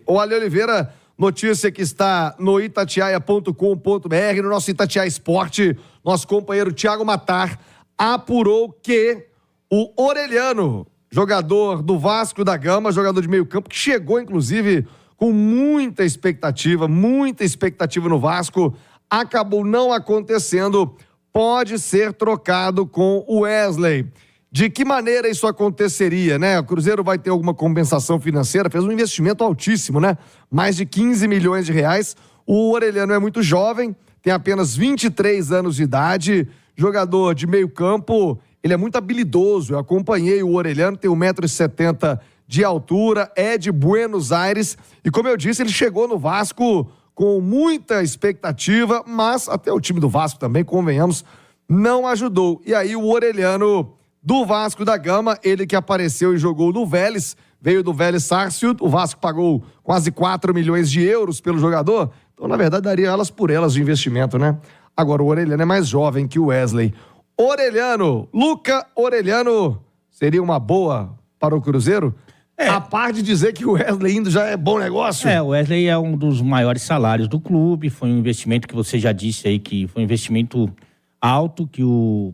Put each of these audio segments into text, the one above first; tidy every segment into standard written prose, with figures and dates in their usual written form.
O Ale Oliveira, notícia que está no itatiaia.com.br, no nosso Itatiaia Esporte, nosso companheiro Thiago Matar apurou que o Orelhano, jogador do Vasco da Gama, jogador de meio campo, que chegou inclusive com muita expectativa no Vasco, acabou não acontecendo, pode ser trocado com o Wesley. De que maneira isso aconteceria, né? O Cruzeiro vai ter alguma compensação financeira, fez um investimento altíssimo, né? Mais de 15 milhões de reais. O Orelhano é muito jovem, tem apenas 23 anos de idade, jogador de meio campo, ele é muito habilidoso. Eu acompanhei o Orelhano, tem 1,70 m de altura, é de Buenos Aires e, como eu disse, ele chegou no Vasco com muita expectativa, mas até o time do Vasco também, convenhamos, não ajudou. E aí o Orelhano do Vasco da Gama, ele que apareceu e jogou no Vélez, veio do Vélez Sarsfield, o Vasco pagou quase 4 milhões de euros pelo jogador, então na verdade daria elas por elas de investimento, né? Agora o Orelhano é mais jovem que o Wesley. Orelhano, Luca Orelhano, seria uma boa para o Cruzeiro? A par de dizer que o Wesley indo já é bom negócio. O Wesley é um dos maiores salários do clube, foi um investimento que você já disse aí, que foi um investimento alto, que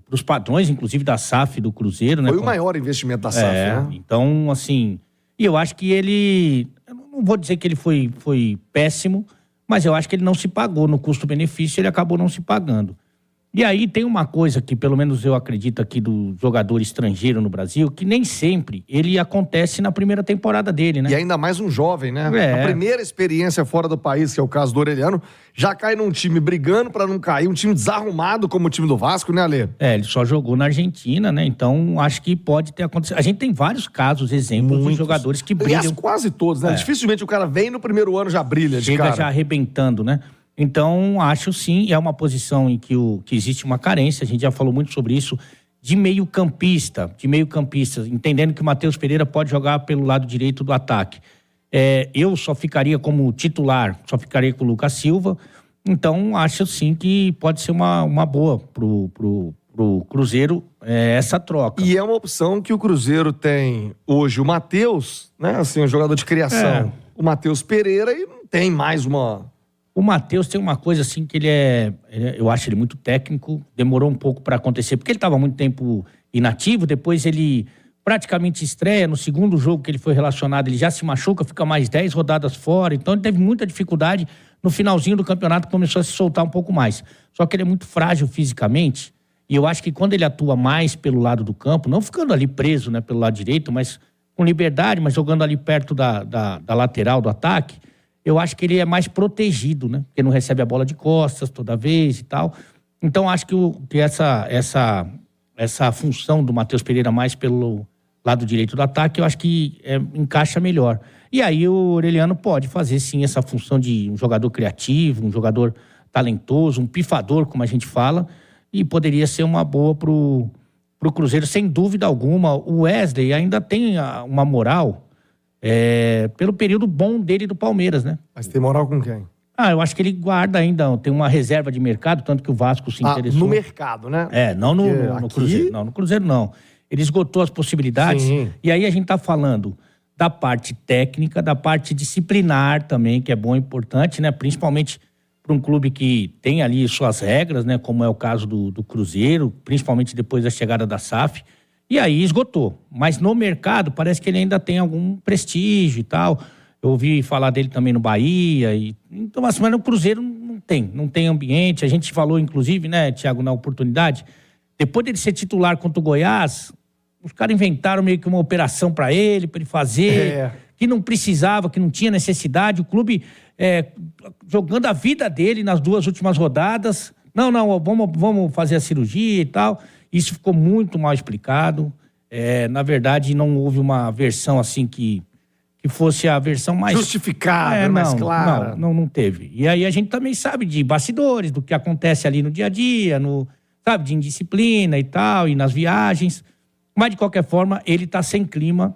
pros padrões, inclusive da SAF do Cruzeiro, né? Foi o maior investimento da SAF, né? Então, assim, e eu acho que ele, eu não vou dizer que ele foi péssimo, mas eu acho que ele não se pagou no custo-benefício, ele acabou não se pagando. E aí tem uma coisa que, pelo menos eu acredito aqui do jogador estrangeiro no Brasil, que nem sempre ele acontece na primeira temporada dele, né? E ainda mais um jovem, né? A primeira experiência fora do país, que é o caso do Orelhano, já cai num time brigando pra não cair, um time desarrumado como o time do Vasco, né, Ale? Ele só jogou na Argentina, né? Então, acho que pode ter acontecido. A gente tem vários casos, exemplos de jogadores que brilham. Aliás, quase todos, né? Dificilmente o cara vem no primeiro ano já brilha de cara. Chega já arrebentando, né? Então, acho sim, é uma posição em que existe uma carência, a gente já falou muito sobre isso, de meio-campista, entendendo que o Matheus Pereira pode jogar pelo lado direito do ataque. Eu só ficaria como titular, só ficaria com o Lucas Silva, então acho sim que pode ser uma boa pro Cruzeiro essa troca. E é uma opção que o Cruzeiro tem hoje, o Matheus, né, assim, um jogador de criação, o Matheus Pereira, e não tem mais uma... O Matheus tem uma coisa assim que eu acho ele muito técnico, demorou um pouco para acontecer, porque ele estava muito tempo inativo, depois ele praticamente estreia, no segundo jogo que ele foi relacionado, ele já se machuca, fica mais 10 rodadas fora, então ele teve muita dificuldade, no finalzinho do campeonato começou a se soltar um pouco mais. Só que ele é muito frágil fisicamente, e eu acho que quando ele atua mais pelo lado do campo, não ficando ali preso, né, pelo lado direito, mas com liberdade, mas jogando ali perto da lateral do ataque, eu acho que ele é mais protegido, né? Porque não recebe a bola de costas toda vez e tal. Então, acho que essa função do Matheus Pereira mais pelo lado direito do ataque, eu acho que encaixa melhor. E aí o Orelhano pode fazer, sim, essa função de um jogador criativo, um jogador talentoso, um pifador, como a gente fala, e poderia ser uma boa pro Cruzeiro, sem dúvida alguma. O Wesley ainda tem uma moral... pelo período bom dele do Palmeiras, né? Mas tem moral com quem? Eu acho que ele guarda ainda, tem uma reserva de mercado, tanto que o Vasco se interessou. No mercado, né? Não no Cruzeiro. Não, no Cruzeiro não. Ele esgotou as possibilidades. Sim. E aí a gente tá falando da parte técnica, da parte disciplinar também, que é bom e importante, né? Principalmente para um clube que tem ali suas regras, né? Como é o caso do Cruzeiro, principalmente depois da chegada da SAF. E aí esgotou. Mas no mercado parece que ele ainda tem algum prestígio e tal. Eu ouvi falar dele também no Bahia. Então, assim, mas no Cruzeiro não tem ambiente. A gente falou, inclusive, né, Thiago, na oportunidade, depois dele ser titular contra o Goiás, os caras inventaram meio que uma operação para ele fazer, que não precisava, que não tinha necessidade. O clube jogando a vida dele nas 2 últimas rodadas. Não, vamos fazer a cirurgia e tal. Isso ficou muito mal explicado. Na verdade, não houve uma versão assim que fosse a versão mais... justificada, mais clara. Não teve. E aí a gente também sabe de bastidores, do que acontece ali no dia a dia, sabe, de indisciplina e tal, e nas viagens. Mas, de qualquer forma, ele tá sem clima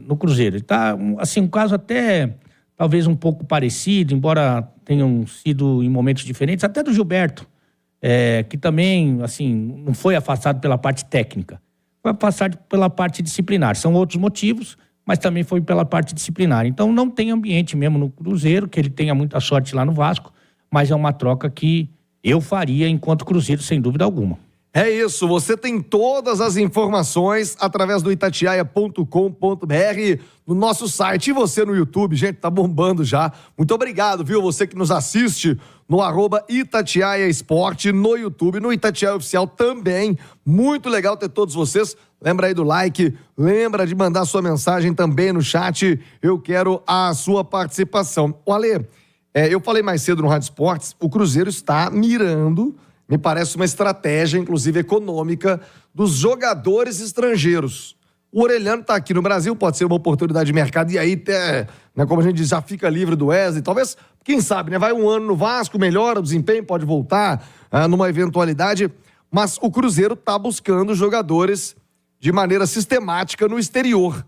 no Cruzeiro. Ele tá, assim, um caso até talvez um pouco parecido, embora tenham sido em momentos diferentes, até do Gilberto. Que também, assim, não foi afastado pela parte técnica. Foi afastado pela parte disciplinar. São outros motivos, mas também foi pela parte disciplinar. Então não tem ambiente mesmo no Cruzeiro, que ele tenha muita sorte lá no Vasco, mas é uma troca que eu faria enquanto Cruzeiro, sem dúvida alguma. É isso, você tem todas as informações através do itatiaia.com.br, no nosso site, e você no YouTube, gente, tá bombando já. Muito obrigado, viu? Você que nos assiste no @Itatiaia Esporte, no YouTube, no Itatiaia Oficial também. Muito legal ter todos vocês. Lembra aí do like, lembra de mandar sua mensagem também no chat. Eu quero a sua participação. O Ale, eu falei mais cedo no Rádio Esportes, o Cruzeiro está mirando, me parece uma estratégia, inclusive econômica, dos jogadores estrangeiros. O Orelhano está aqui no Brasil, pode ser uma oportunidade de mercado, e aí, né, como a gente diz, já fica livre do Wesley. Talvez, quem sabe, né, vai um ano no Vasco, melhora o desempenho, pode voltar numa eventualidade. Mas o Cruzeiro está buscando jogadores de maneira sistemática no exterior.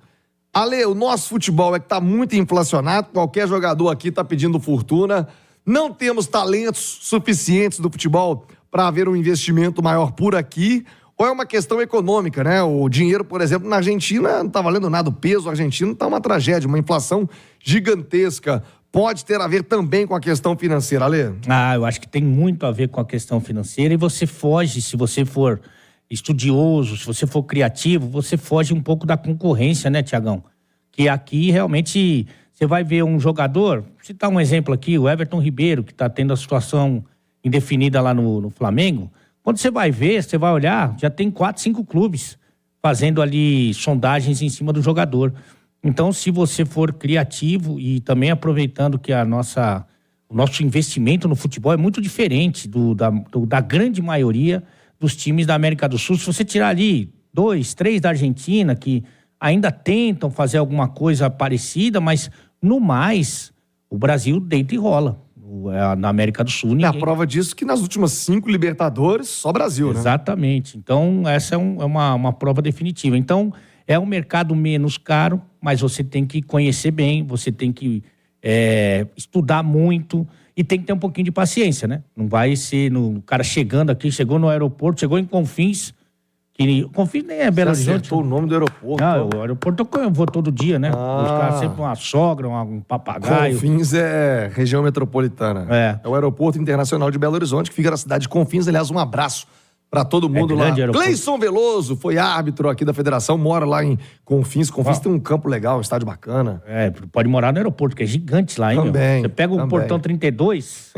Ale, o nosso futebol é que está muito inflacionado, qualquer jogador aqui está pedindo fortuna. Não temos talentos suficientes do futebol para haver um investimento maior por aqui, ou é uma questão econômica, né? O dinheiro, por exemplo, na Argentina não está valendo nada, o peso argentino está uma tragédia, uma inflação gigantesca. Pode ter a ver também com a questão financeira, Ale? Eu acho que tem muito a ver com a questão financeira, e você foge, se você for estudioso, se você for criativo, você foge um pouco da concorrência, né, Tiagão? Que aqui realmente você vai ver um jogador, vou citar um exemplo aqui, o Everton Ribeiro, que está tendo a situação indefinida lá no Flamengo. Quando você vai ver, você vai olhar, já tem 4, 5 clubes fazendo ali sondagens em cima do jogador. Então, se você for criativo e também aproveitando que o nosso investimento no futebol é muito diferente da grande maioria dos times da América do Sul. Se você tirar ali 2, 3 da Argentina, que ainda tentam fazer alguma coisa parecida, mas no mais, o Brasil deita e rola. Na América do Sul, ninguém... É a prova disso que nas últimas 5 Libertadores, só Brasil, né? Exatamente. Então, essa é uma prova definitiva. Então, é um mercado menos caro, mas você tem que conhecer bem, você tem que estudar muito e tem que ter um pouquinho de paciência, né? Não vai ser o cara chegando aqui, chegou no aeroporto, chegou em Confins, Confins nem é Belo Horizonte. Você acertou o nome do aeroporto. Não, o aeroporto eu vou todo dia, né? Buscar sempre uma sogra, um papagaio. Confins é região metropolitana. É o Aeroporto Internacional de Belo Horizonte, que fica na cidade de Confins. Aliás, um abraço para todo mundo lá. Cleison Veloso foi árbitro aqui da federação, mora lá em Confins. Confins tem um campo legal, um estádio bacana. Pode morar no aeroporto, que é gigante lá, hein? Também. Você pega o portão 32,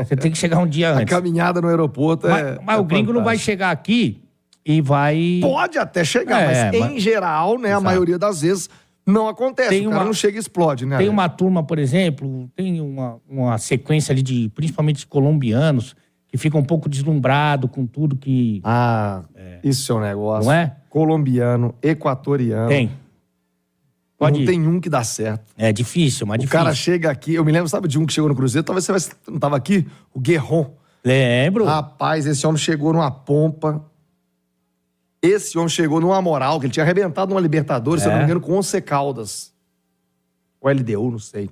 você tem que chegar um dia antes. A caminhada no aeroporto mas o gringo não vai chegar aqui e vai... Pode até chegar, mas em geral, né, a maioria das vezes não acontece. O cara não chega e explode, né? Tem uma turma, por exemplo, tem uma sequência ali principalmente de colombianos, que fica um pouco deslumbrado com tudo que... Isso é um negócio. Não é? Colombiano, equatoriano. Tem. Não tem um que dá certo. É difícil, mas difícil. O cara chega aqui, eu me lembro, sabe, de um que chegou no Cruzeiro, talvez você não tava aqui, o Guerron. Lembro. Rapaz, esse homem chegou numa pompa. Esse homem chegou numa moral, que ele tinha arrebentado numa Libertadores, se eu não me engano, com 11 Caldas. Ou LDU, não sei.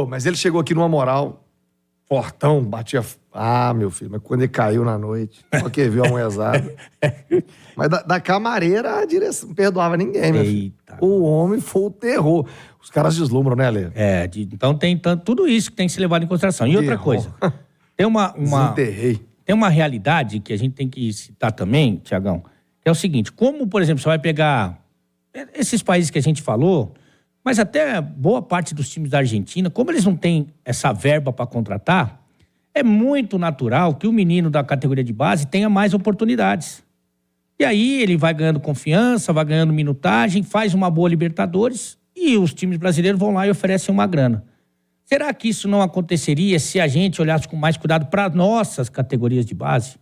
Mas ele chegou aqui numa moral, fortão, batia... meu filho, mas quando ele caiu na noite, só que viu a moezada. Mas da camareira, a direção não perdoava ninguém, meu filho. O homem foi o terror. Os caras deslumbram, né, Lê? Então tem tudo isso que tem que ser levado em consideração. E outra coisa, tem Desenterrei. Tem uma realidade que a gente tem que citar também, Tiagão, que é o seguinte, como, por exemplo, você vai pegar esses países que a gente falou, mas até boa parte dos times da Argentina, como eles não têm essa verba para contratar, é muito natural que o menino da categoria de base tenha mais oportunidades. E aí ele vai ganhando confiança, vai ganhando minutagem, faz uma boa Libertadores e os times brasileiros vão lá e oferecem uma grana. Será que isso não aconteceria se a gente olhasse com mais cuidado para nossas categorias de base?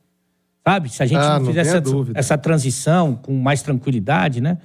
Sabe? Se a gente não fizesse essa transição com mais tranquilidade, né?